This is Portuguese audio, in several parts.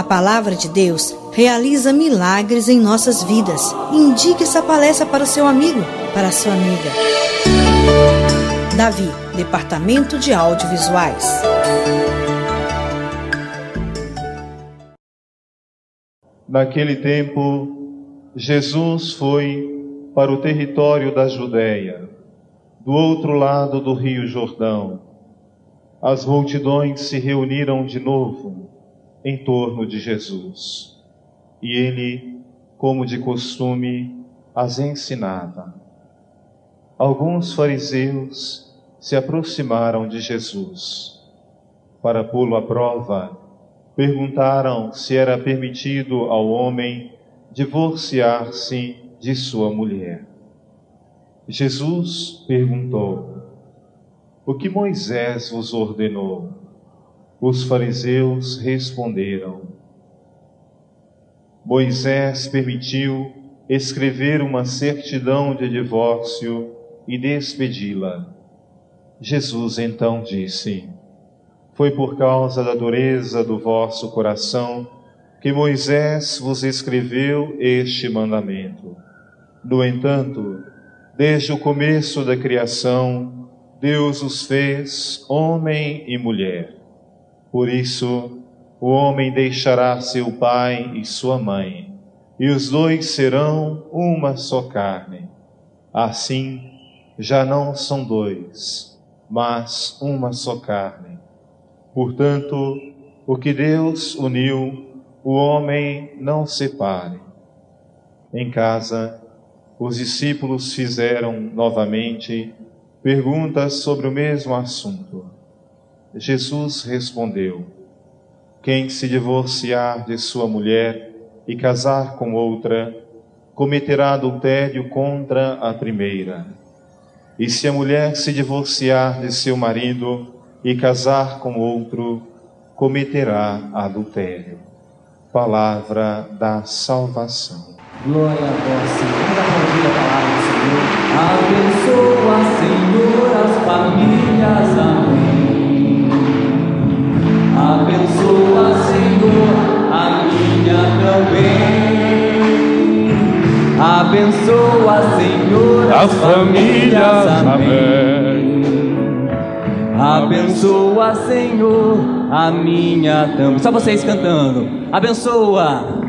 palavra de Deus realiza milagres em nossas vidas. Indique essa palestra para o seu amigo, para a sua amiga. Davi, Departamento de Audiovisuais. Naquele tempo, Jesus foi para o território da Judéia, do outro lado do Rio Jordão. As multidões se reuniram de novo em torno de Jesus, e ele, como de costume, as ensinava. Alguns fariseus se aproximaram de Jesus. Para pô-lo à prova, perguntaram se era permitido ao homem divorciar-se de sua mulher. Jesus perguntou: o que Moisés vos ordenou? Os fariseus responderam: Moisés permitiu escrever uma certidão de divórcio e despedi-la. Jesus então disse: foi por causa da dureza do vosso coração que Moisés vos escreveu este mandamento. No entanto, desde o começo da criação, Deus os fez homem e mulher. Por isso, o homem deixará seu pai e sua mãe, e os dois serão uma só carne. Assim, já não são dois, mas uma só carne. Portanto, o que Deus uniu, o homem não separe. Em casa, os discípulos fizeram novamente perguntas sobre o mesmo assunto. Jesus respondeu: quem se divorciar de sua mulher e casar com outra, cometerá adultério contra a primeira. E se a mulher se divorciar de seu marido e casar com outro, cometerá adultério. Palavra da salvação. Glória a vós, Senhor. Vamos aplaudir a palavra do Senhor. Abençoa, Senhor, as famílias. Amém. Abençoa, Senhor, a minha também. Abençoa, Senhor, as famílias. Amém. Abençoa, Senhor, a minha também. Só vocês cantando. Abençoa.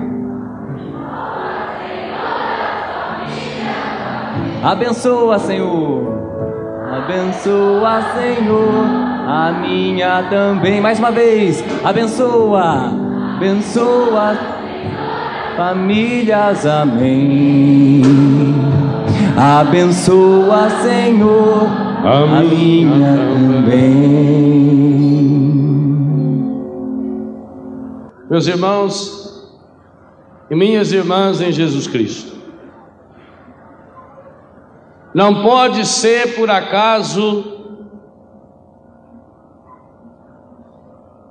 Abençoa, Senhor. Abençoa, Senhor, a minha também. Mais uma vez. Abençoa. Abençoa famílias. Amém. Abençoa, Senhor, a minha também. Meus irmãos e minhas irmãs em Jesus Cristo, não pode ser por acaso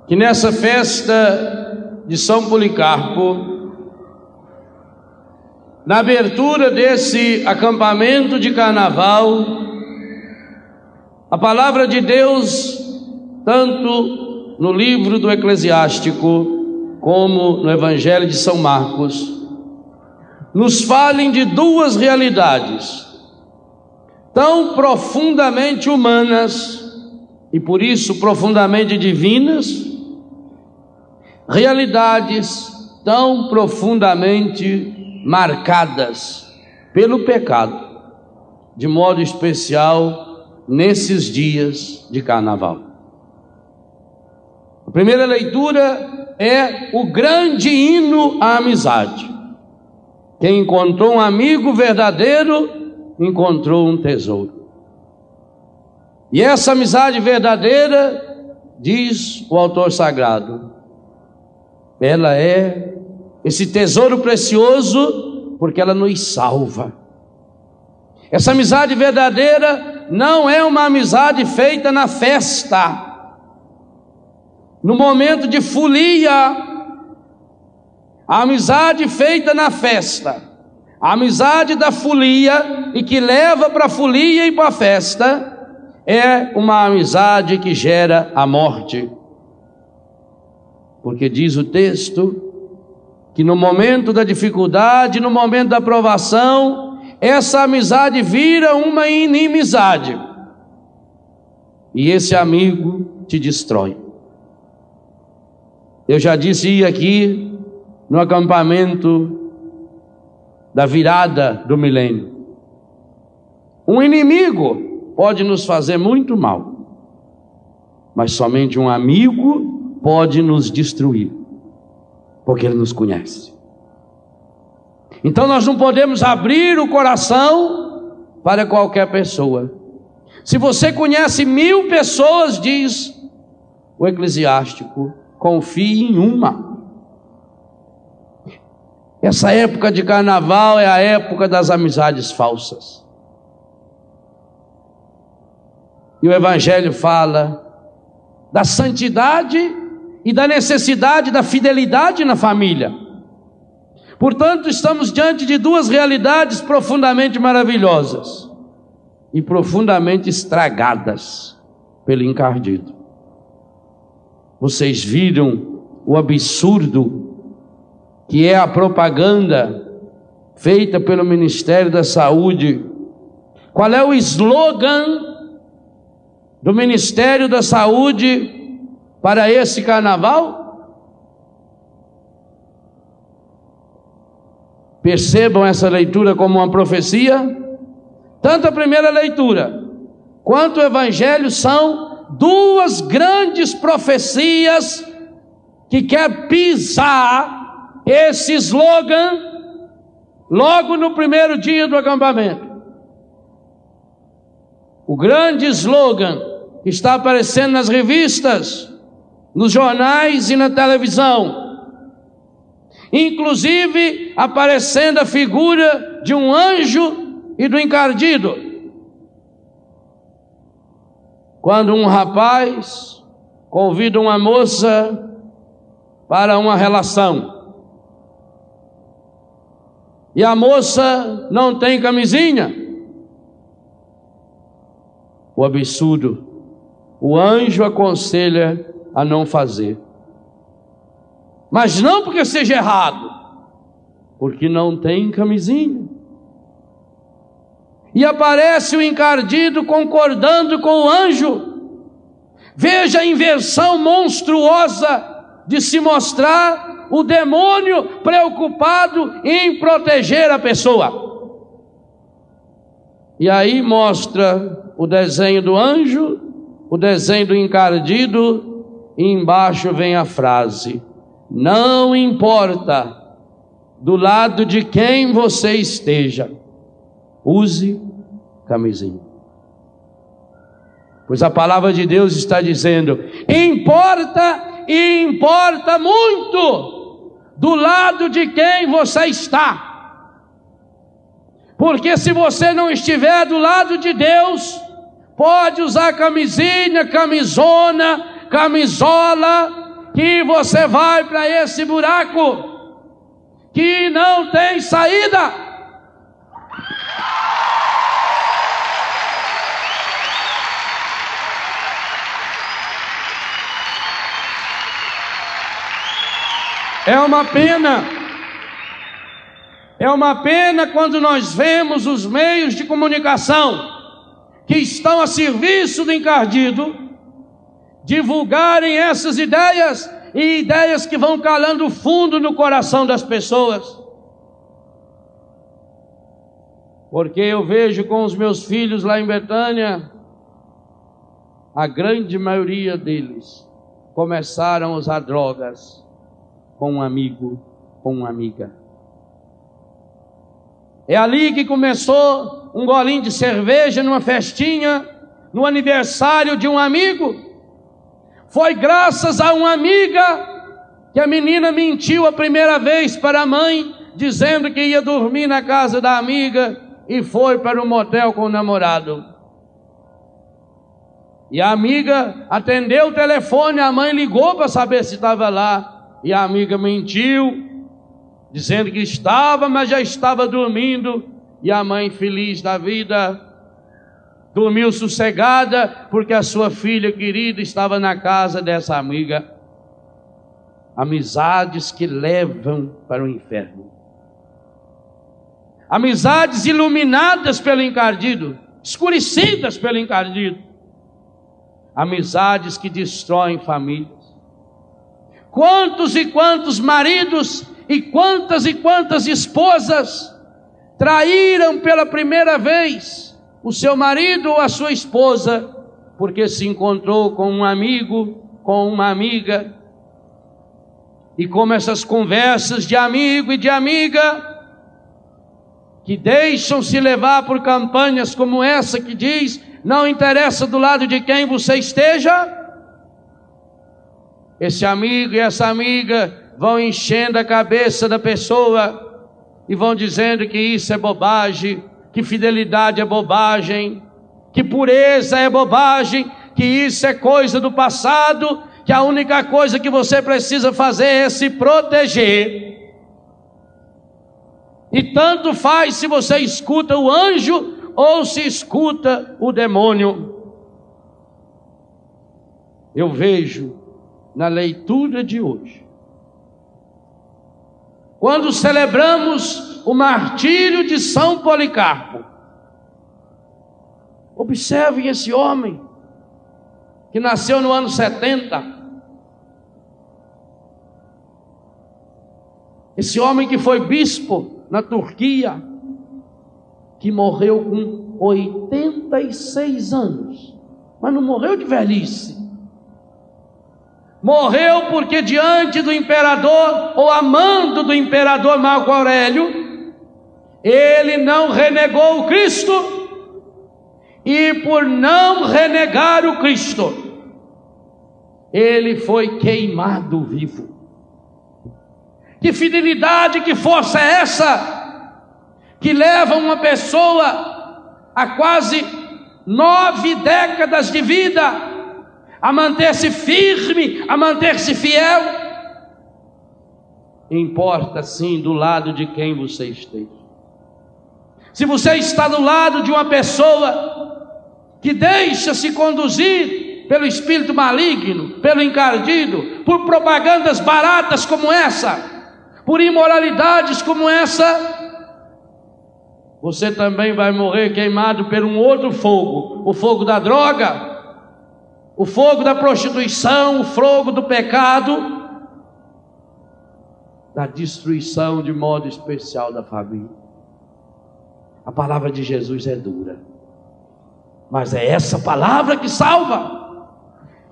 que nessa festa de São Policarpo, na abertura desse acampamento de carnaval, a palavra de Deus, tanto no livro do Eclesiástico como no Evangelho de São Marcos, nos falem de duas realidades tão profundamente humanas e por isso profundamente divinas, realidades tão profundamente marcadas pelo pecado, de modo especial nesses dias de carnaval. A primeira leitura é o grande hino à amizade. Quem encontrou um amigo verdadeiro encontrou um tesouro. E essa amizade verdadeira, diz o autor sagrado, ela é esse tesouro precioso porque ela nos salva. Essa amizade verdadeira não é uma amizade feita na festa, no momento de folia. A amizade feita na festa, a amizade da folia e que leva para a folia e para a festa, é uma amizade que gera a morte. Porque diz o texto que no momento da dificuldade, no momento da provação, essa amizade vira uma inimizade. E esse amigo te destrói. Eu já disse aqui no acampamento da virada do milênio. Um inimigo pode nos fazer muito mal, mas somente um amigo pode nos destruir, porque ele nos conhece. Então nós não podemos abrir o coração para qualquer pessoa. Se você conhece 1000 pessoas, diz o eclesiástico, confie em uma. Essa época de carnaval é a época das amizades falsas. E o Evangelho fala da santidade e da necessidade da fidelidade na família. Portanto, estamos diante de duas realidades profundamente maravilhosas e profundamente estragadas pelo encardido. Vocês viram o absurdo que é a propaganda feita pelo Ministério da Saúde? Qual é o slogan do Ministério da Saúde para esse carnaval? Percebam essa leitura como uma profecia. Tanto a primeira leitura quanto o Evangelho são duas grandes profecias que quer pisar esse slogan logo no primeiro dia do acampamento. O grande slogan que está aparecendo nas revistas, nos jornais e na televisão, inclusive aparecendo a figura de um anjo e do encardido. Quando um rapaz convida uma moça para uma relação e a moça não tem camisinha, o absurdo, o anjo aconselha a não fazer. Mas não porque seja errado, porque não tem camisinha. E aparece o encardido concordando com o anjo. Veja a inversão monstruosa de se mostrar o demônio preocupado em proteger a pessoa. E aí mostra o desenho do anjo, o desenho do encardido, e embaixo vem a frase: não importa do lado de quem você esteja, use camisinha. Pois a palavra de Deus está dizendo: importa e importa muito do lado de quem você está. Porque se você não estiver do lado de Deus, pode usar camisinha, camisona, camisola, que você vai para esse buraco que não tem saída. É uma pena. É uma pena quando nós vemos os meios de comunicação que estão a serviço do encardido divulgarem essas ideias, e ideias que vão calando fundo no coração das pessoas. Porque eu vejo com os meus filhos lá em Betânia, a grande maioria deles começaram a usar drogas com um amigo, com uma amiga. É ali que começou um golinho de cerveja numa festinha, no aniversário de um amigo. Foi graças a uma amiga que a menina mentiu a primeira vez para a mãe, dizendo que ia dormir na casa da amiga, e foi para um motel com o namorado. E a amiga atendeu o telefone, a mãe ligou para saber se estava lá, e a amiga mentiu, dizendo que estava, mas já estava dormindo. E a mãe, feliz da vida, dormiu sossegada, porque a sua filha querida estava na casa dessa amiga. amizades que levam para o inferno. Amizades iluminadas pelo encardido, escurecidas pelo encardido. Amizades que destroem famílias. Quantos e quantos maridos e quantas esposas traíram pela primeira vez o seu marido ou a sua esposa, porque se encontrou com um amigo, com uma amiga, e como essas conversas de amigo e de amiga, que deixam-se levar por campanhas como essa que diz, não interessa do lado de quem você esteja, esse amigo e essa amiga vão enchendo a cabeça da pessoa e vão dizendo que isso é bobagem, que fidelidade é bobagem, que pureza é bobagem, que isso é coisa do passado, que a única coisa que você precisa fazer é se proteger. E tanto faz se você escuta o anjo ou se escuta o demônio. Eu vejo na leitura de hoje, quando celebramos o martírio de São Policarpo, observem esse homem que nasceu no ano 70. Esse homem que foi bispo na Turquia, que morreu com 86 anos, mas não morreu de velhice. Morreu porque diante do imperador, ou a mando do imperador Marco Aurélio, ele não renegou o Cristo, e por não renegar o Cristo, ele foi queimado vivo. Que fidelidade, que força é essa que leva uma pessoa a quase 9 décadas de vida a manter-se firme, a manter-se fiel? Importa sim do lado de quem você esteja. Se você está do lado de uma pessoa que deixa-se conduzir pelo espírito maligno, pelo encardido, por propagandas baratas como essa, por imoralidades como essa, você também vai morrer queimado por um outro fogo, o fogo da droga, o fogo da prostituição, o fogo do pecado, da destruição de modo especial da família. A palavra de Jesus é dura, mas é essa palavra que salva.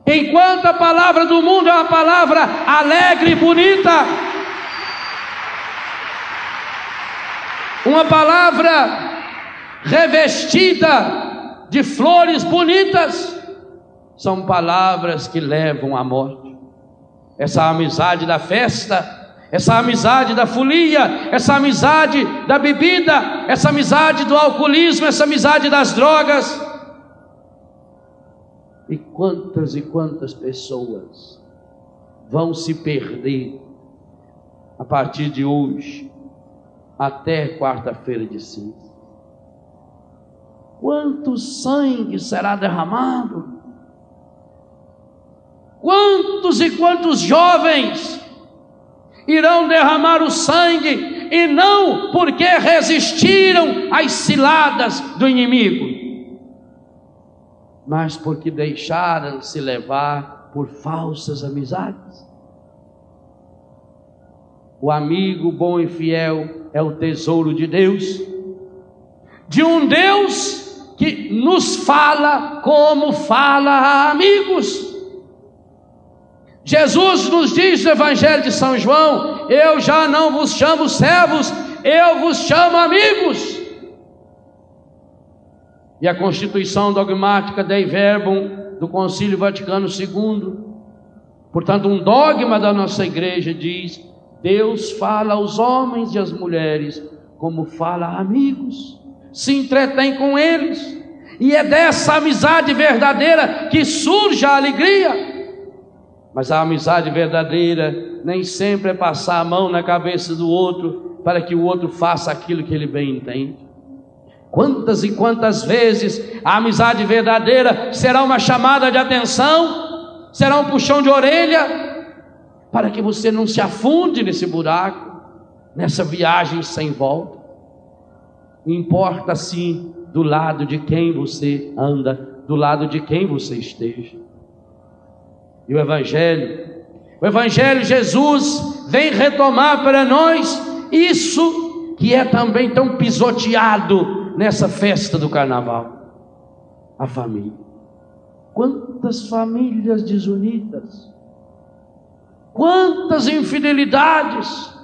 Enquanto a palavra do mundo é uma palavra alegre e bonita, uma palavra revestida de flores bonitas, são palavras que levam à morte. Essa amizade da festa, essa amizade da folia, essa amizade da bebida, essa amizade do alcoolismo, essa amizade das drogas. E quantas pessoas vão se perder a partir de hoje até quarta-feira de cinza? Quanto sangue será derramado? Quantos e quantos jovens irão derramar o sangue, e não porque resistiram às ciladas do inimigo, mas porque deixaram-se levar por falsas amizades. O amigo bom e fiel é o tesouro de Deus, de um Deus que nos fala como fala a amigos. Jesus nos diz no Evangelho de São João: eu já não vos chamo servos, eu vos chamo amigos. E a Constituição Dogmática Dei Verbum do Concílio Vaticano II, portanto um dogma da nossa igreja, diz: Deus fala aos homens e às mulheres como fala a amigos, se entretém com eles, e é dessa amizade verdadeira que surge a alegria. Mas a amizade verdadeira nem sempre é passar a mão na cabeça do outro para que o outro faça aquilo que ele bem entende. Quantas e quantas vezes a amizade verdadeira será uma chamada de atenção, será um puxão de orelha, para que você não se afunde nesse buraco, nessa viagem sem volta. Importa sim do lado de quem você anda, do lado de quem você esteja. E o Evangelho, Jesus vem retomar para nós isso que é também tão pisoteado nessa festa do carnaval: a família. Quantas famílias desunidas, quantas infidelidades,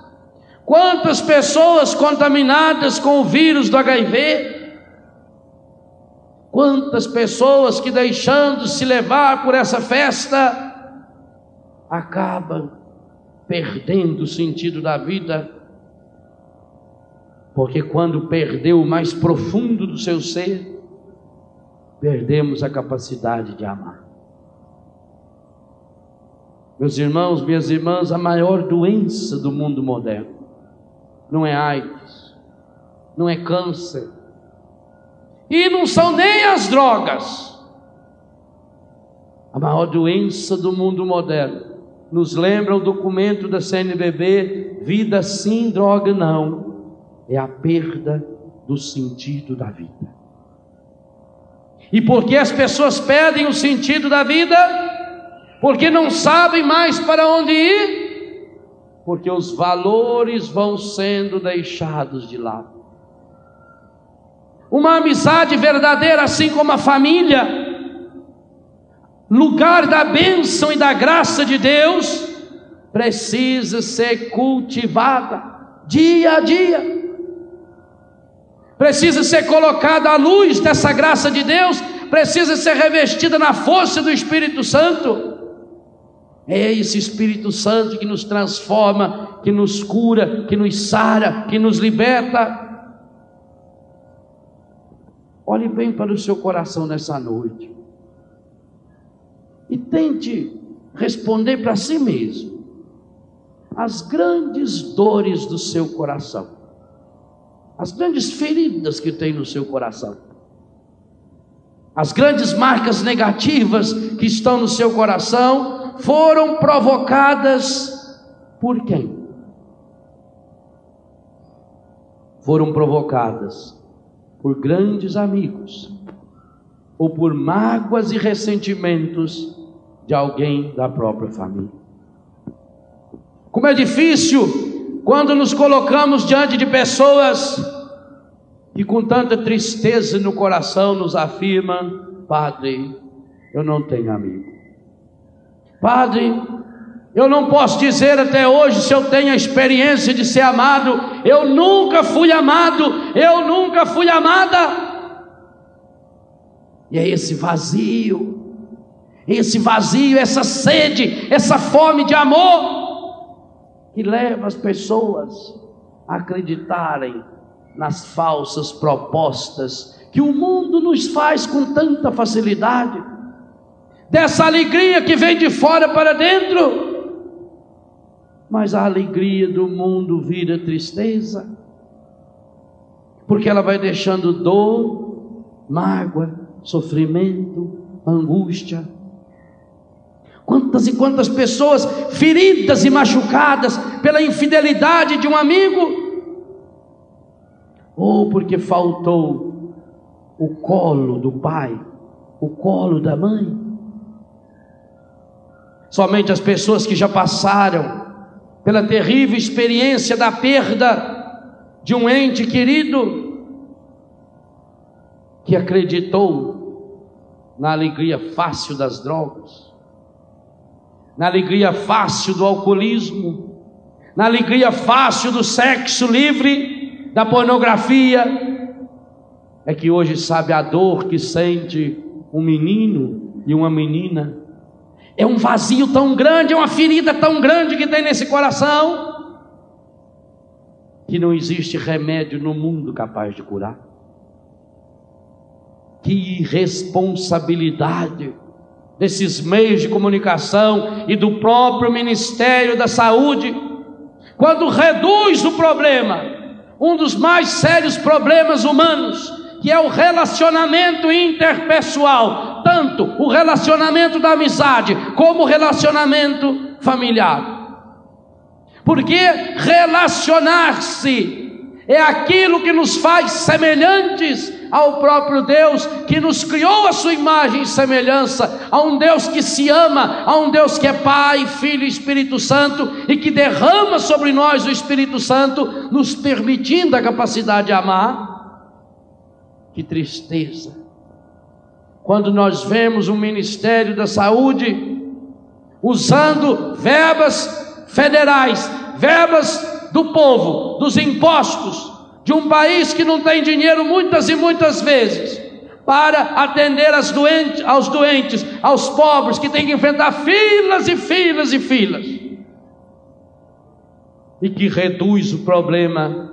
quantas pessoas contaminadas com o vírus do HIV, quantas pessoas que, deixando-se levar por essa festa, acabam perdendo o sentido da vida, porque quando perdeu o mais profundo do seu ser, perdemos a capacidade de amar. Meus irmãos, minhas irmãs, a maior doença do mundo moderno não é AIDS, não é câncer, e não são nem as drogas. A maior doença do mundo moderno, nos lembra o documento da CNBB, Vida Sim, Droga Não, é a perda do sentido da vida. E por que as pessoas perdem o sentido da vida? Porque não sabem mais para onde ir, porque os valores vão sendo deixados de lado. Uma amizade verdadeira, assim como a família, lugar da bênção e da graça de Deus, precisa ser cultivada dia a dia, precisa ser colocada à luz dessa graça de Deus, precisa ser revestida na força do Espírito Santo. É esse Espírito Santo que nos transforma, que nos cura, que nos sara, que nos liberta. Olhe bem para o seu coração nessa noite e tente responder para si mesmo as grandes dores do seu coração, as grandes feridas que tem no seu coração, as grandes marcas negativas que estão no seu coração, foram provocadas por quem? Foram provocadas por grandes amigos, ou por mágoas e ressentimentos de alguém da própria família. Como é difícil quando nos colocamos diante de pessoas que com tanta tristeza no coração nos afirmam: Padre, eu não tenho amigo. Padre, eu não posso dizer até hoje se eu tenho a experiência de ser amado. Eu nunca fui amado, eu nunca fui amada. E é esse vazio, essa sede, essa fome de amor que leva as pessoas a acreditarem nas falsas propostas que o mundo nos faz com tanta facilidade, dessa alegria que vem de fora para dentro. Mas a alegria do mundo vira tristeza, porque ela vai deixando dor, mágoa, sofrimento, angústia. Quantas e quantas pessoas feridas e machucadas pela infidelidade de um amigo, ou porque faltou o colo do pai, o colo da mãe. Somente as pessoas que já passaram pela terrível experiência da perda de um ente querido, que acreditou na alegria fácil das drogas, na alegria fácil do alcoolismo, na alegria fácil do sexo livre, da pornografia, é que hoje sabe a dor que sente um menino e uma menina. É um vazio tão grande, é uma ferida tão grande que tem nesse coração, que não existe remédio no mundo capaz de curar. Que irresponsabilidade desses meios de comunicação e do próprio Ministério da Saúde, quando reduz o problema, um dos mais sérios problemas humanos, que é o relacionamento interpessoal, tanto o relacionamento da amizade como o relacionamento familiar. Porque relacionar-se é aquilo que nos faz semelhantes ao próprio Deus, que nos criou a sua imagem e semelhança, a um Deus que se ama, a um Deus que é Pai, Filho e Espírito Santo, e que derrama sobre nós o Espírito Santo, nos permitindo a capacidade de amar. Que tristeza quando nós vemos o Ministério da Saúde usando verbas federais, verbas do povo, dos impostos, de um país que não tem dinheiro muitas e muitas vezes, para atender aos doentes, aos pobres, que têm que enfrentar filas e filas e filas, e que reduz o problema,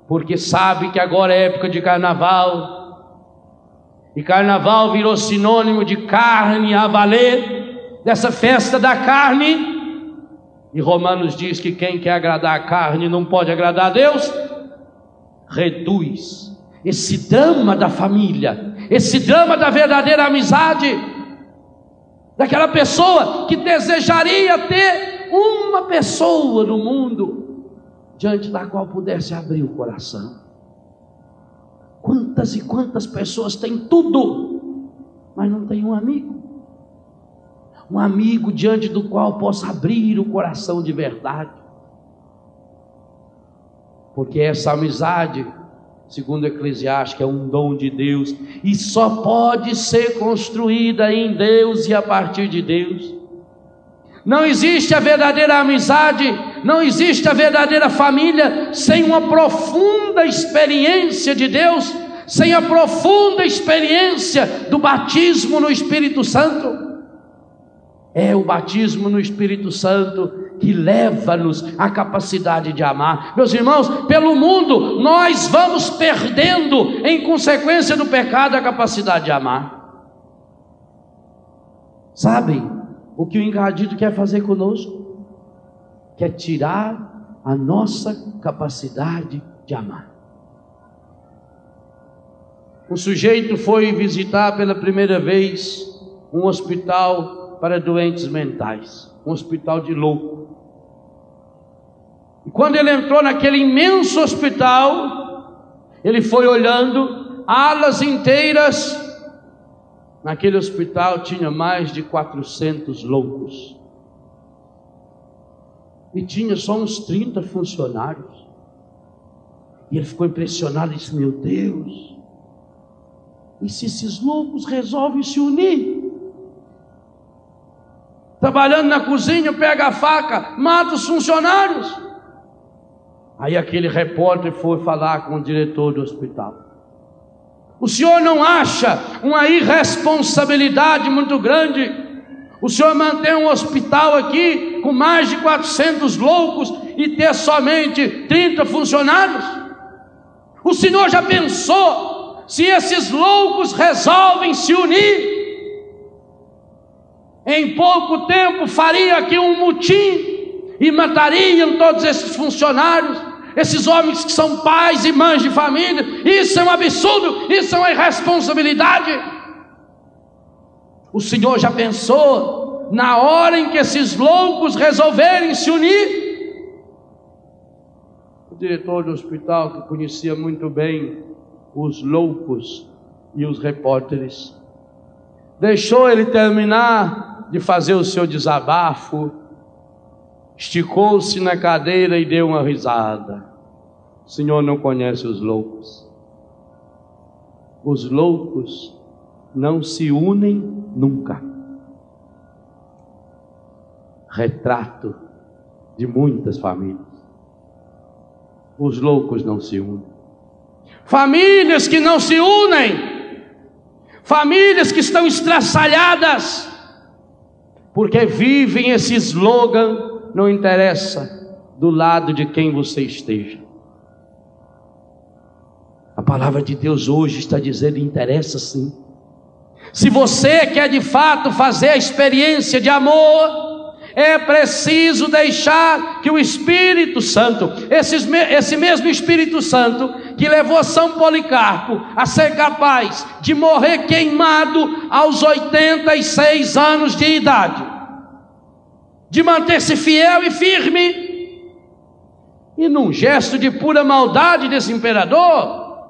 porque sabe que agora é época de carnaval, e carnaval virou sinônimo de carne a valer, dessa festa da carne. E Romanos diz que quem quer agradar a carne não pode agradar a Deus. Reduz esse drama da família, esse drama da verdadeira amizade, daquela pessoa que desejaria ter uma pessoa no mundo diante da qual pudesse abrir o coração. Quantas e quantas pessoas têm tudo, mas não tem um amigo. Um amigo diante do qual possa abrir o coração de verdade. Porque essa amizade, segundo Eclesiastes, é um dom de Deus, e só pode ser construída em Deus e a partir de Deus. Não existe a verdadeira amizade, não existe a verdadeira família sem uma profunda experiência de Deus, sem a profunda experiência do batismo no Espírito Santo. É o batismo no Espírito Santo que leva-nos à capacidade de amar. Meus irmãos, pelo mundo nós vamos perdendo, em consequência do pecado, a capacidade de amar. Sabem o que o encardido quer fazer conosco? Quer tirar a nossa capacidade de amar. Um sujeito foi visitar pela primeira vez um hospital para doentes mentais, um hospital de louco. E quando ele entrou naquele imenso hospital, ele foi olhando alas inteiras. Naquele hospital tinha mais de 400 loucos, e tinha só uns 30 funcionários. E ele ficou impressionado e disse: meu Deus, e se esses loucos resolvem se unir? Trabalhando na cozinha, pega a faca, mata os funcionários. Aí aquele repórter foi falar com o diretor do hospital: o senhor não acha uma irresponsabilidade muito grande o senhor manter um hospital aqui com mais de 400 loucos e ter somente 30 funcionários? O senhor já pensou se esses loucos resolvem se unir? Em pouco tempo faria aqui um mutim e matariam todos esses funcionários, esses homens que são pais e mães de família. Isso é um absurdo, isso é uma irresponsabilidade. O Senhor já pensou na hora em que esses loucos resolverem se unir? O diretor do hospital, que conhecia muito bem os loucos e os repórteres, deixou ele terminar de fazer o seu desabafo, esticou-se na cadeira e deu uma risada. O Senhor não conhece os loucos. Os loucos não se unem nunca. Retrato de muitas famílias. Os loucos não se unem. Famílias que não se unem, famílias que estão estraçalhadas, porque vivem esse slogan: não interessa do lado de quem você esteja. A palavra de Deus hoje está dizendo: interessa sim. Se você quer de fato fazer a experiência de amor, é preciso deixar que o Espírito Santo, esse mesmo Espírito Santo que levou São Policarpo a ser capaz de morrer queimado aos 86 anos de idade, de manter-se fiel e firme, E num gesto de pura maldade desse imperador,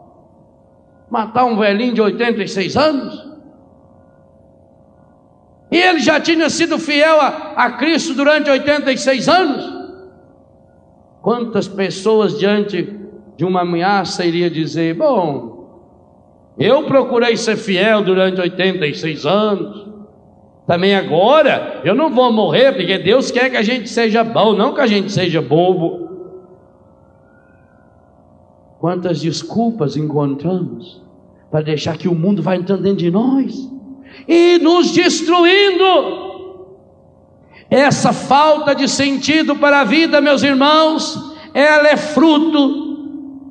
matar um velhinho de 86 anos. E ele já tinha sido fiel a Cristo durante 86 anos. Quantas pessoas diante de uma ameaça iria dizer: bom, eu procurei ser fiel durante 86 anos, também agora eu não vou morrer, porque Deus quer que a gente seja bom, não que a gente seja bobo. Quantas desculpas encontramos para deixar que o mundo vá entrando dentro de nós e nos destruindo. Essa falta de sentido para a vida, meus irmãos, ela é fruto,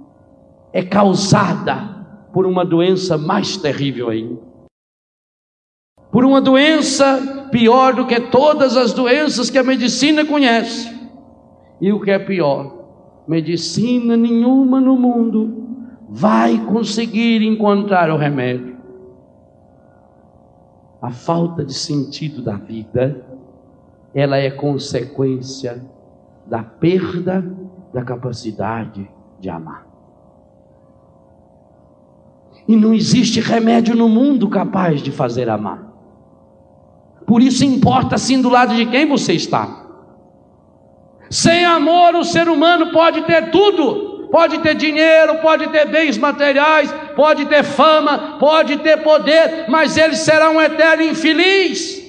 é causada por uma doença mais terrível ainda, por uma doença pior do que todas as doenças que a medicina conhece. E o que é pior, medicina nenhuma no mundo vai conseguir encontrar o remédio. A falta de sentido da vida, ela é consequência da perda da capacidade de amar. E não existe remédio no mundo capaz de fazer amar. Por isso importa sim do lado de quem você está. Sem amor o ser humano pode ter tudo. Pode ter dinheiro, pode ter bens materiais, pode ter fama, pode ter poder, mas ele será um eterno infeliz.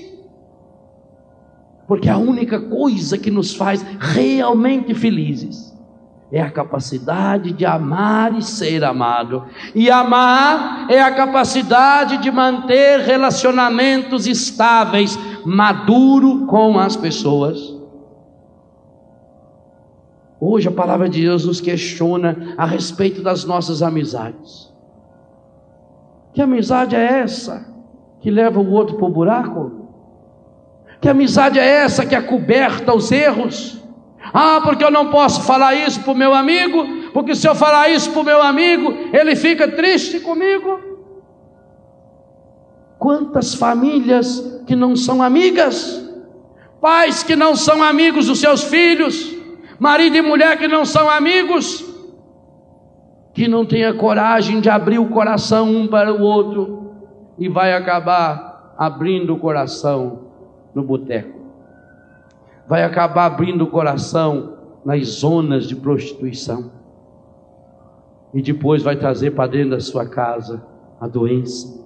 Porque a única coisa que nos faz realmente felizes é a capacidade de amar e ser amado. E amar é a capacidade de manter relacionamentos estáveis, maduro com as pessoas. Hoje a palavra de Deus nos questiona a respeito das nossas amizades. Que amizade é essa que leva o outro para o buraco? Que amizade é essa que acoberta os erros? Ah, porque eu não posso falar isso para o meu amigo, porque se eu falar isso para o meu amigo, ele fica triste comigo. Quantas famílias que não são amigas, pais que não são amigos dos seus filhos, marido e mulher que não são amigos, que não tem a coragem de abrir o coração um para o outro, e vai acabar abrindo o coração no boteco, vai acabar abrindo o coração nas zonas de prostituição, e depois vai trazer para dentro da sua casa a doença,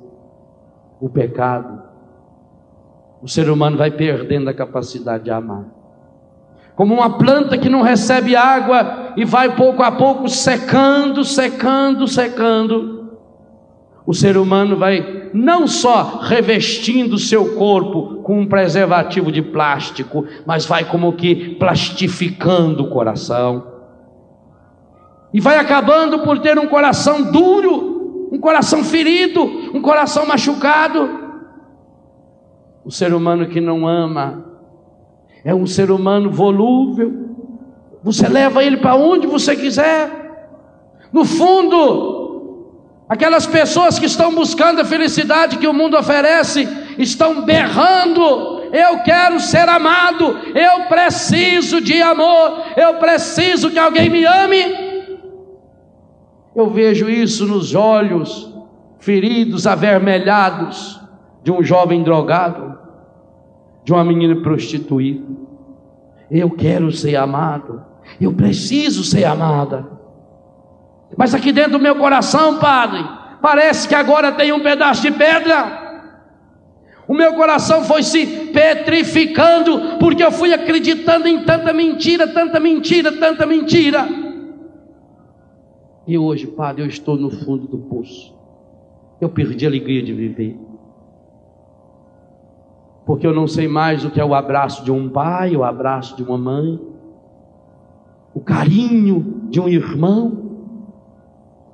o pecado. O ser humano vai perdendo a capacidade de amar, como uma planta que não recebe água e vai pouco a pouco secando. O ser humano vai não só revestindo o seu corpo com um preservativo de plástico, mas vai como que plastificando o coração, e vai acabando por ter um coração duro, um coração ferido, um coração machucado. O ser humano que não ama é um ser humano volúvel, você leva ele para onde você quiser. No fundo, aquelas pessoas que estão buscando a felicidade que o mundo oferece, estão berrando: eu quero ser amado, eu preciso de amor, eu preciso que alguém me ame. Eu vejo isso nos olhos feridos, avermelhados de um jovem drogado, de uma menina prostituída. Eu quero ser amado, eu preciso ser amada, mas aqui dentro do meu coração, Padre, parece que agora tem um pedaço de pedra. O meu coração foi se petrificando, porque eu fui acreditando em tanta mentira. E hoje, Padre, eu estou no fundo do poço. Eu perdi a alegria de viver, porque eu não sei mais o que é o abraço de um pai, o abraço de uma mãe, o carinho de um irmão.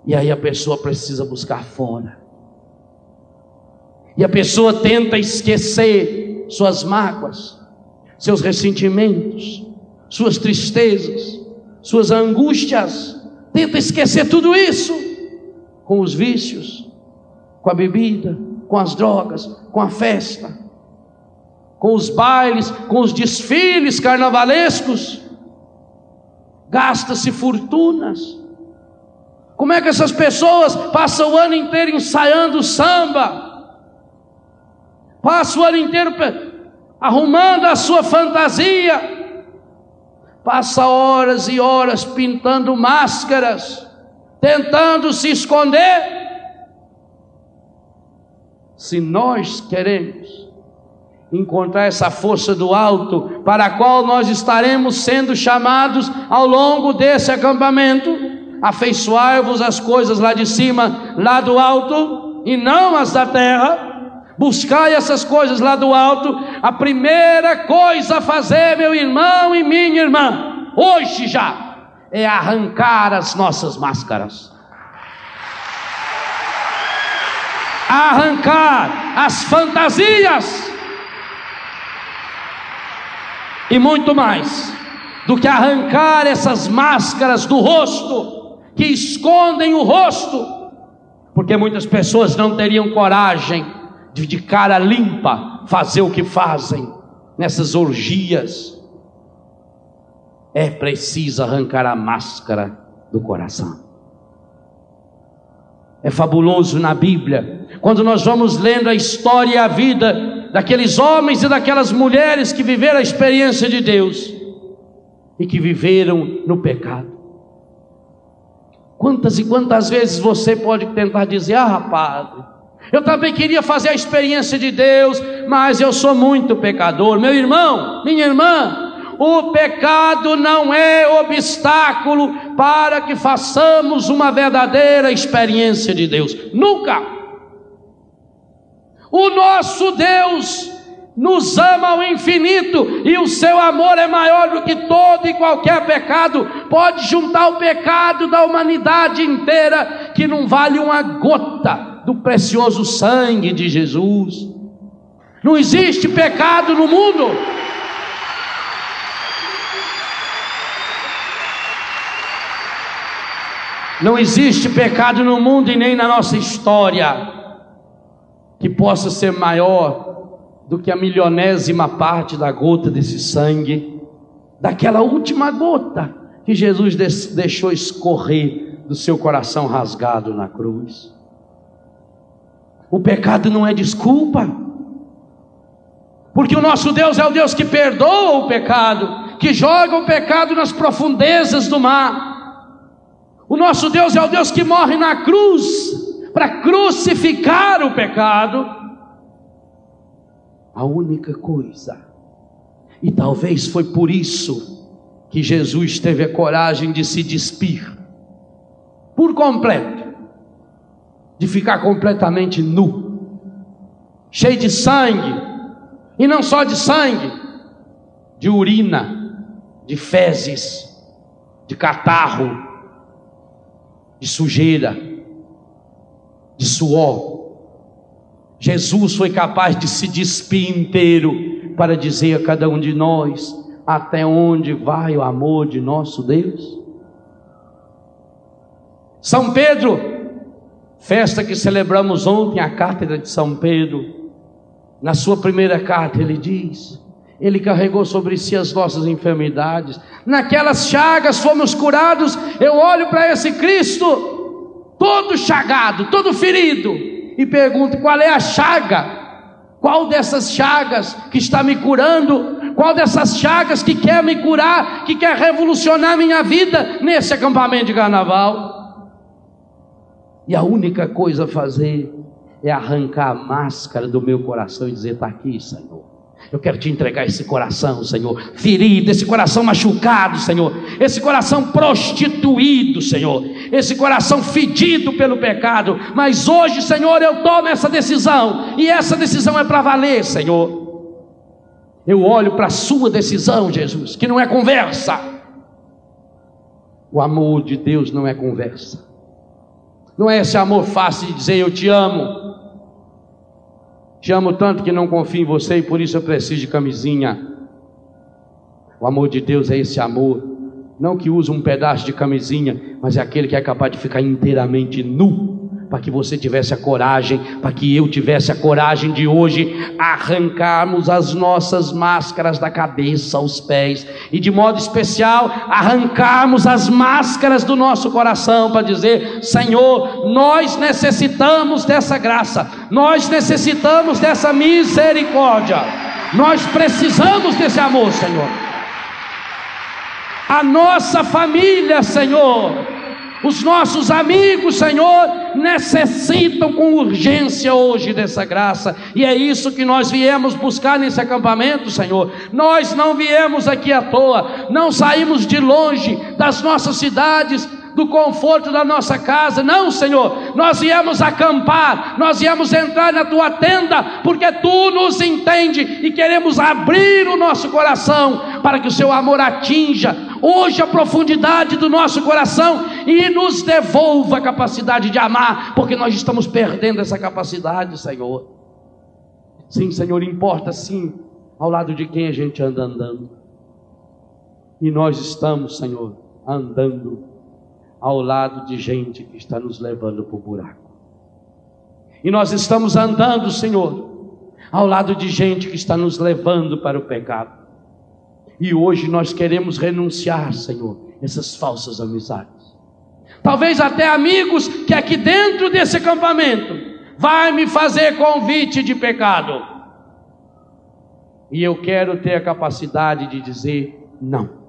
E aí a pessoa precisa buscar fora, e a pessoa tenta esquecer suas mágoas, seus ressentimentos, suas tristezas, suas angústias. Tenta esquecer tudo isso com os vícios, com a bebida, com as drogas, com a festa, com os bailes, com os desfiles carnavalescos. gasta-se fortunas. Como é que essas pessoas passam o ano inteiro ensaiando samba, passam o ano inteiro arrumando a sua fantasia, passa horas e horas pintando máscaras, tentando se esconder? Se nós queremos encontrar essa força do alto, para a qual nós estaremos sendo chamados ao longo desse acampamento, afeiçoai-vos às coisas lá de cima, lá do alto, e não as da terra. Buscai essas coisas lá do alto. A primeira coisa a fazer, meu irmão e minha irmã, hoje já, é arrancar as nossas máscaras, arrancar as fantasias, e muito mais do que arrancar essas máscaras do rosto, que escondem o rosto, porque muitas pessoas não teriam coragem de cara limpa fazer o que fazem nessas orgias. É preciso arrancar a máscara do coração. É fabuloso na Bíblia, quando nós vamos lendo a história e a vida daqueles homens e daquelas mulheres que viveram a experiência de Deus e que viveram no pecado. Quantas e quantas vezes você pode tentar dizer: ah, padre, eu também queria fazer a experiência de Deus, mas eu sou muito pecador. Meu irmão, minha irmã, o pecado não é obstáculo para que façamos uma verdadeira experiência de Deus. Nunca. O nosso Deus nos ama ao infinito, e o seu amor é maior do que todo e qualquer pecado. Pode juntar o pecado da humanidade inteira, que não vale uma gota do precioso sangue de Jesus. Não existe pecado no mundo. Não existe pecado no mundo e nem na nossa história que possa ser maior do que a milionésima parte da gota desse sangue, daquela última gota que Jesus deixou escorrer do seu coração rasgado na cruz. O pecado não é desculpa, porque o nosso Deus é o Deus que perdoa o pecado, que joga o pecado nas profundezas do mar. O nosso Deus é o Deus que morre na cruz para crucificar o pecado. A única coisa, e talvez foi por isso que Jesus teve a coragem de se despir por completo, de ficar completamente nu, cheio de sangue, e não só de sangue, de urina, de fezes, de catarro, de sujeira, de suor. Jesus foi capaz de se despir inteiro para dizer a cada um de nós: até onde vai o amor de nosso Deus? São Pedro, festa que celebramos ontem, a cátedra de São Pedro, na sua primeira carta ele diz: ele carregou sobre si as nossas enfermidades, naquelas chagas fomos curados. Eu olho para esse Cristo todo chagado, todo ferido, e pergunto: qual é a chaga? Qual dessas chagas que está me curando? Qual dessas chagas que quer me curar, que quer revolucionar minha vida nesse acampamento de carnaval? E a única coisa a fazer é arrancar a máscara do meu coração e dizer: está aqui, Senhor. Eu quero te entregar esse coração, Senhor, ferido, esse coração machucado, Senhor, esse coração prostituído, Senhor, esse coração fedido pelo pecado. Mas hoje, Senhor, eu tomo essa decisão, e essa decisão é para valer, Senhor. Eu olho para a sua decisão, Jesus, que não é conversa. O amor de Deus não é conversa, não é esse amor fácil de dizer: eu te amo. Te amo tanto que não confio em você e por isso eu preciso de camisinha. O amor de Deus é esse amor, não que usa um pedaço de camisinha, mas é aquele que é capaz de ficar inteiramente nu para que você tivesse a coragem, para que eu tivesse a coragem de hoje arrancarmos as nossas máscaras da cabeça aos pés, e de modo especial arrancarmos as máscaras do nosso coração para dizer: Senhor, nós necessitamos dessa graça, nós necessitamos dessa misericórdia, nós precisamos desse amor, Senhor. A nossa família, Senhor, os nossos amigos, Senhor, necessitam com urgência hoje dessa graça, e é isso que nós viemos buscar nesse acampamento, Senhor. Nós não viemos aqui à toa, não saímos de longe das nossas cidades, do conforto da nossa casa, não, Senhor. Nós viemos acampar, nós viemos entrar na tua tenda, porque tu nos entende e queremos abrir o nosso coração para que o seu amor atinja hoje a profundidade do nosso coração e nos devolva a capacidade de amar, porque nós estamos perdendo essa capacidade, Senhor. Sim, Senhor, importa sim ao lado de quem a gente anda andando, e nós estamos, Senhor, andando ao lado de gente que está nos levando para o buraco, e nós estamos andando, Senhor, ao lado de gente que está nos levando para o pecado. E hoje nós queremos renunciar, Senhor, essas falsas amizades. Talvez até amigos que aqui dentro desse acampamento vai me fazer convite de pecado, e eu quero ter a capacidade de dizer não.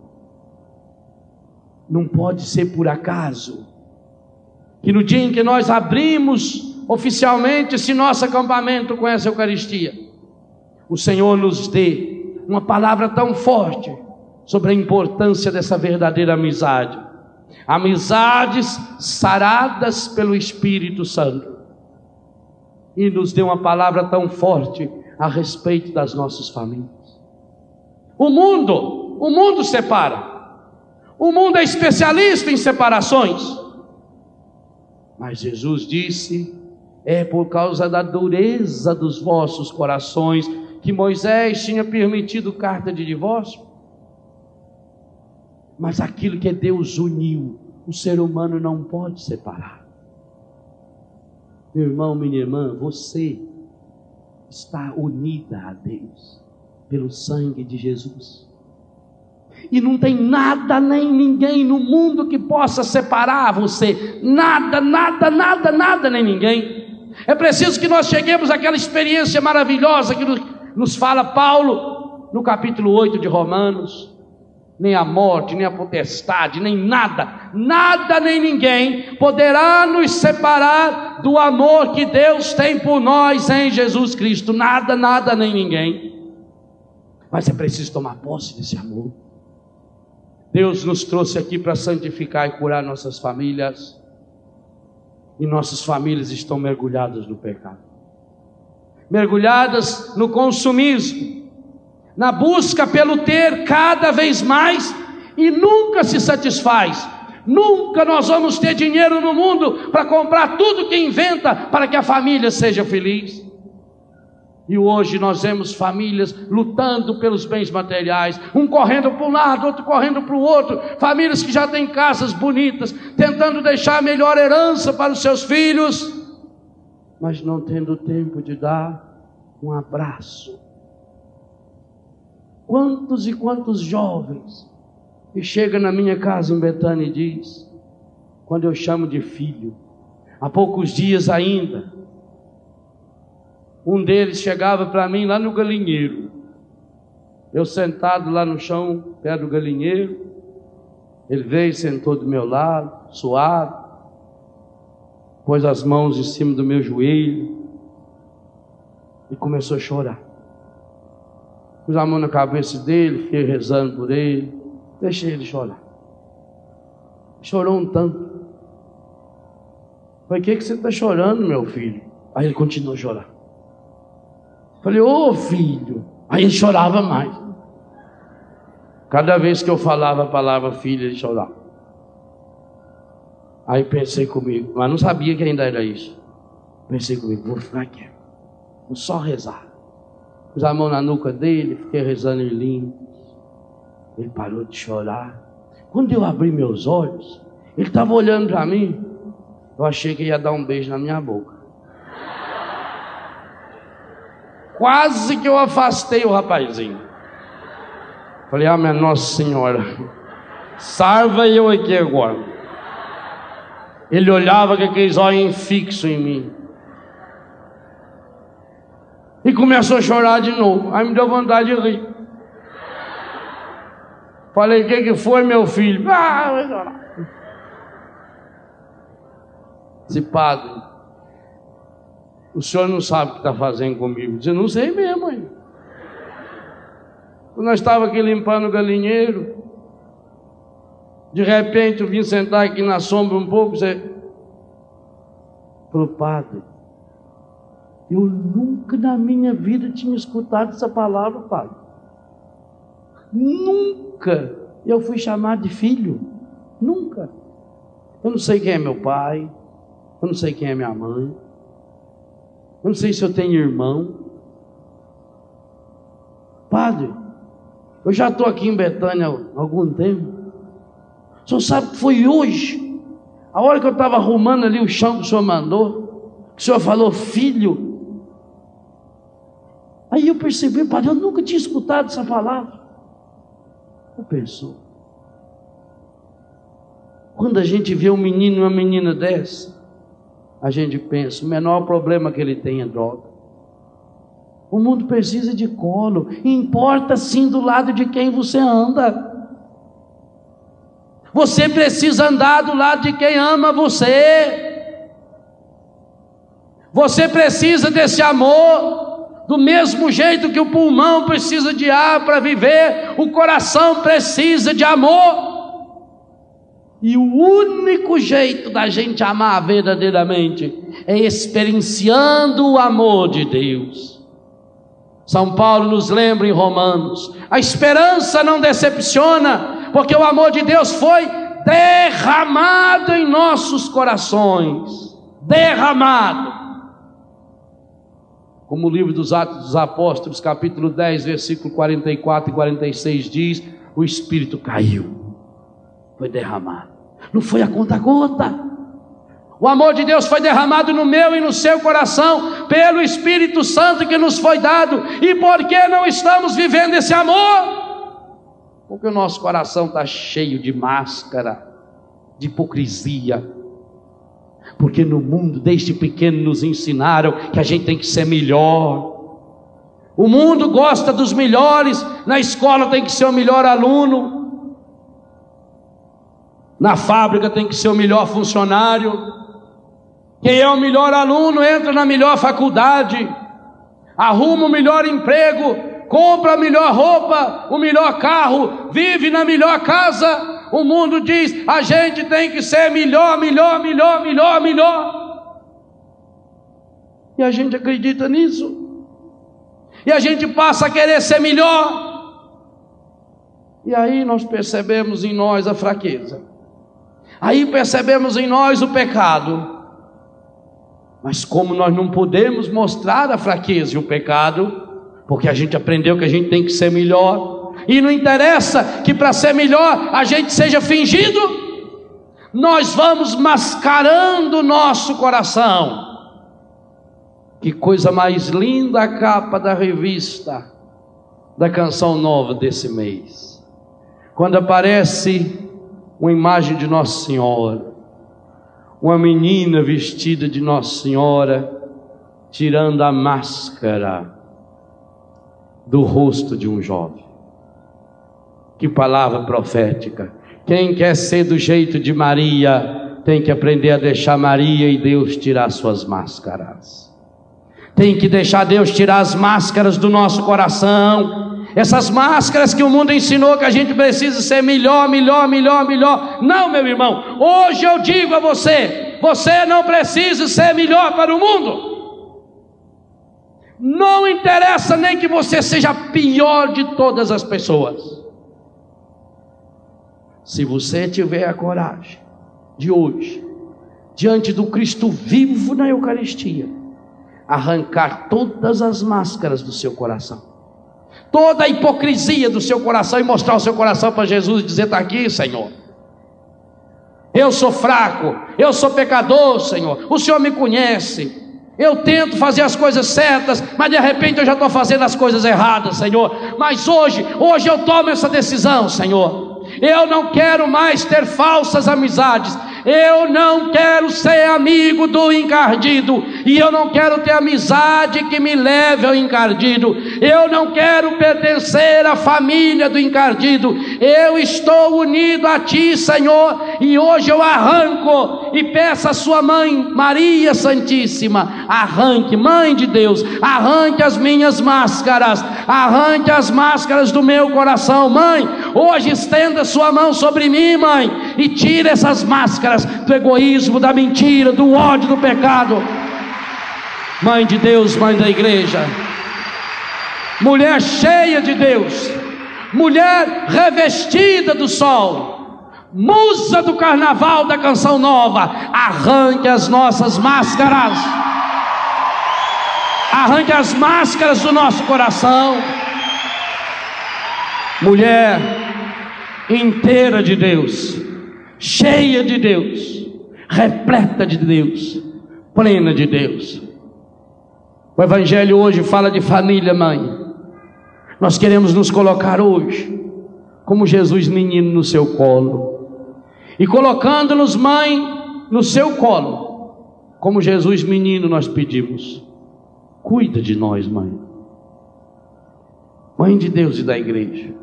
Não pode ser por acaso que no dia em que nós abrimos oficialmente esse nosso acampamento com essa Eucaristia, o Senhor nos dê uma palavra tão forte sobre a importância dessa verdadeira amizade. Amizades saradas pelo Espírito Santo. E nos dê uma palavra tão forte a respeito das nossas famílias. O mundo separa. O mundo é especialista em separações. Mas Jesus disse: é por causa da dureza dos vossos corações que Moisés tinha permitido carta de divórcio. Mas aquilo que Deus uniu, o ser humano não pode separar. Meu irmão, minha irmã, você está unida a Deus pelo sangue de Jesus. E não tem nada nem ninguém no mundo que possa separar você. Nada, nada, nada, nada nem ninguém. É preciso que nós cheguemos àquela experiência maravilhosa que nos fala Paulo no capítulo 8 de Romanos. Nem a morte, nem a potestade, nem nada, nada nem ninguém poderá nos separar do amor que Deus tem por nós em Jesus Cristo. Nada, nada nem ninguém. Mas é preciso tomar posse desse amor. Deus nos trouxe aqui para santificar e curar nossas famílias, e nossas famílias estão mergulhadas no pecado, mergulhadas no consumismo, na busca pelo ter cada vez mais, e nunca se satisfaz. Nunca nós vamos ter dinheiro no mundo para comprar tudo que inventa para que a família seja feliz. E hoje nós vemos famílias lutando pelos bens materiais, um correndo para um lado, outro correndo para o outro, famílias que já têm casas bonitas, tentando deixar a melhor herança para os seus filhos, mas não tendo tempo de dar um abraço. Quantos e quantos jovens que chegam na minha casa em Betânia e diz, quando eu chamo de filho, há poucos dias ainda, um deles chegava para mim lá no galinheiro, eu sentado lá no chão, perto do galinheiro, ele veio e sentou do meu lado, suave, pôs as mãos em cima do meu joelho e começou a chorar. Pus a mão na cabeça dele, fiquei rezando por ele, deixei ele chorar. Chorou um tanto. Falei, o que você está chorando, meu filho? Aí ele continuou a chorar. Falei, ô filho. Aí ele chorava mais. Cada vez que eu falava a palavra filho, ele chorava. Aí pensei comigo, mas não sabia que ainda era isso. Pensei comigo, vou ficar quieto, vou só rezar. Pus a mão na nuca dele, fiquei rezando em línguas. Ele parou de chorar. Quando eu abri meus olhos, ele estava olhando para mim Eu achei que ia dar um beijo na minha boca. Quase que eu afastei o rapazinho. Falei, minha Nossa Senhora, salva eu aqui agora. Ele olhava com aqueles olhos fixos em mim. E começou a chorar de novo. Aí me deu vontade de rir. Falei, o que foi, meu filho? Vai chorar. Disse, padre, o senhor não sabe o que está fazendo comigo. Disse, não sei mesmo, mãe. Quando nós estávamos aqui limpando o galinheiro, de repente eu vim sentar aqui na sombra um pouco, você falou, padre, eu nunca na minha vida tinha escutado essa palavra, padre. Nunca eu fui chamado de filho. Nunca. Eu não sei quem é meu pai. Eu não sei quem é minha mãe. Eu não sei se eu tenho irmão. Padre, eu já estou aqui em Betânia há algum tempo. O senhor sabe que foi hoje, a hora que eu estava arrumando ali o chão que o senhor mandou, que o senhor falou, filho. Aí eu percebi, padre, eu nunca tinha escutado essa palavra. Eu penso, quando a gente vê um menino e uma menina dessa, a gente pensa, o menor problema que ele tem é droga. O mundo precisa de colo. Importa sim do lado de quem você anda. Você precisa andar do lado de quem ama você. Você precisa desse amor. Do mesmo jeito que o pulmão precisa de ar para viver, o coração precisa de amor. E o único jeito da gente amar verdadeiramente é experienciando o amor de Deus. São Paulo nos lembra em Romanos, a esperança não decepciona, porque o amor de Deus foi derramado em nossos corações. Derramado. Como o livro dos Atos dos Apóstolos, capítulo 10, versículo 44 e 46 diz, o Espírito caiu. Foi derramado. Não foi a conta-gota. O amor de Deus foi derramado no meu e no seu coração pelo Espírito Santo que nos foi dado. E por que não estamos vivendo esse amor? Porque o nosso coração está cheio de máscara, de hipocrisia. Porque no mundo, desde pequeno, nos ensinaram que a gente tem que ser melhor. O mundo gosta dos melhores. Na escola tem que ser o melhor aluno. Na fábrica tem que ser o melhor funcionário. Quem é o melhor aluno entra na melhor faculdade, arruma o melhor emprego, compra a melhor roupa, o melhor carro, vive na melhor casa. O mundo diz, a gente tem que ser melhor, melhor, melhor, melhor, melhor. E a gente acredita nisso. E a gente passa a querer ser melhor. E aí nós percebemos em nós a fraqueza. Aí percebemos em nós o pecado. Mas como nós não podemos mostrar a fraqueza e o pecado, porque a gente aprendeu que a gente tem que ser melhor, e não interessa que para ser melhor a gente seja fingido, nós vamos mascarando o nosso coração. Que coisa mais linda a capa da revista da Canção Nova desse mês, quando aparece uma imagem de Nossa Senhora, uma menina vestida de Nossa Senhora, tirando a máscara do rosto de um jovem. Que palavra profética! Quem quer ser do jeito de Maria, tem que aprender a deixar Maria e Deus tirar suas máscaras. Tem que deixar Deus tirar as máscaras do nosso coração. Essas máscaras que o mundo ensinou que a gente precisa ser melhor, melhor, melhor, melhor. Não, meu irmão, hoje eu digo a você, você não precisa ser melhor para o mundo. Não interessa nem que você seja a pior de todas as pessoas. Se você tiver a coragem de hoje, diante do Cristo vivo na Eucaristia, arrancar todas as máscaras do seu coração, toda a hipocrisia do seu coração, e mostrar o seu coração para Jesus e dizer, está aqui, Senhor, Eu sou fraco, eu sou pecador, Senhor. O Senhor me conhece. Eu tento fazer as coisas certas, mas de repente eu já estou fazendo as coisas erradas, Senhor. Mas hoje eu tomo essa decisão, Senhor. Eu não quero mais ter falsas amizades. Eu não quero ser amigo do encardido, e eu não quero ter amizade que me leve ao encardido. Eu não quero pertencer à família do encardido. Eu estou unido a Ti, Senhor, e hoje eu arranco e peço à sua mãe, Maria Santíssima, arranque, Mãe de Deus, arranque as minhas máscaras, arranque as máscaras do meu coração. Mãe, hoje estenda sua mão sobre mim, Mãe, e tire essas máscaras do egoísmo, da mentira, do ódio, do pecado. Mãe de Deus, Mãe da igreja, mulher cheia de Deus, mulher revestida do sol, musa do carnaval da canção nova, arranque as nossas máscaras, arranque as máscaras do nosso coração. Mulher inteira de Deus, cheia de Deus, repleta de Deus, plena de Deus. O Evangelho hoje fala de família, mãe. Nós queremos nos colocar hoje como Jesus menino no seu colo, e colocando-nos, mãe, no seu colo, como Jesus menino, nós pedimos: cuida de nós, mãe. Mãe de Deus e da igreja,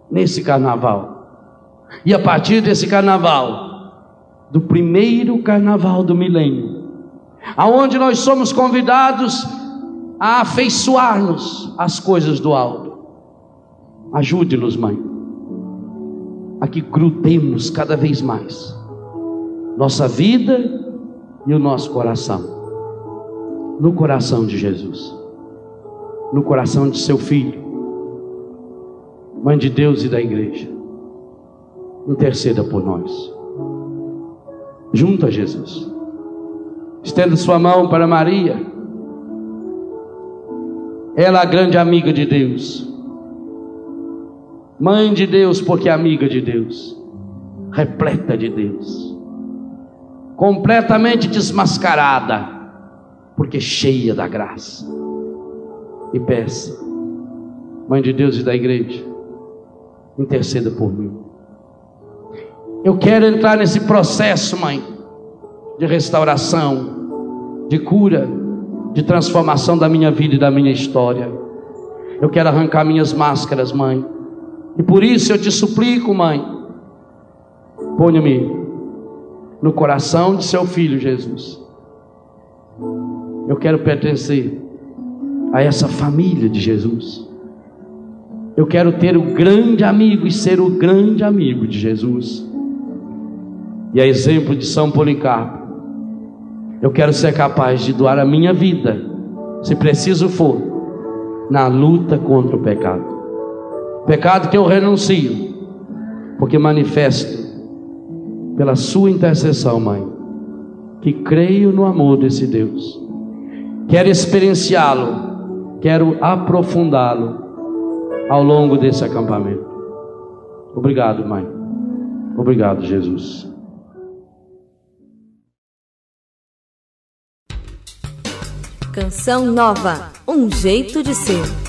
nesse carnaval, e a partir desse carnaval, do primeiro carnaval do milênio, aonde nós somos convidados a afeiçoar-nos às coisas do alto, ajude-nos, mãe, a que grudemos cada vez mais nossa vida e o nosso coração no coração de Jesus, no coração de seu Filho. Mãe de Deus e da igreja, interceda por nós, junto a Jesus. Estenda sua mão para Maria, ela é a grande amiga de Deus, Mãe de Deus, porque é amiga de Deus, repleta de Deus, completamente desmascarada, porque cheia da graça. E peça, Mãe de Deus e da igreja, interceda por mim. Eu quero entrar nesse processo, mãe, de restauração, de cura, de transformação da minha vida e da minha história. Eu quero arrancar minhas máscaras, mãe, e por isso eu te suplico, mãe, ponha-me no coração de seu Filho Jesus. Eu quero pertencer a essa família de Jesus. Eu quero ter o grande amigo e ser o grande amigo de Jesus. E a exemplo de São Policarpo, eu quero ser capaz de doar a minha vida, se preciso for, na luta contra o pecado. Pecado que eu renuncio, porque manifesto pela sua intercessão, mãe, que creio no amor desse Deus. Quero experienciá-lo, quero aprofundá-lo ao longo desse acampamento. Obrigado, mãe. Obrigado, Jesus. Canção nova, um jeito de ser.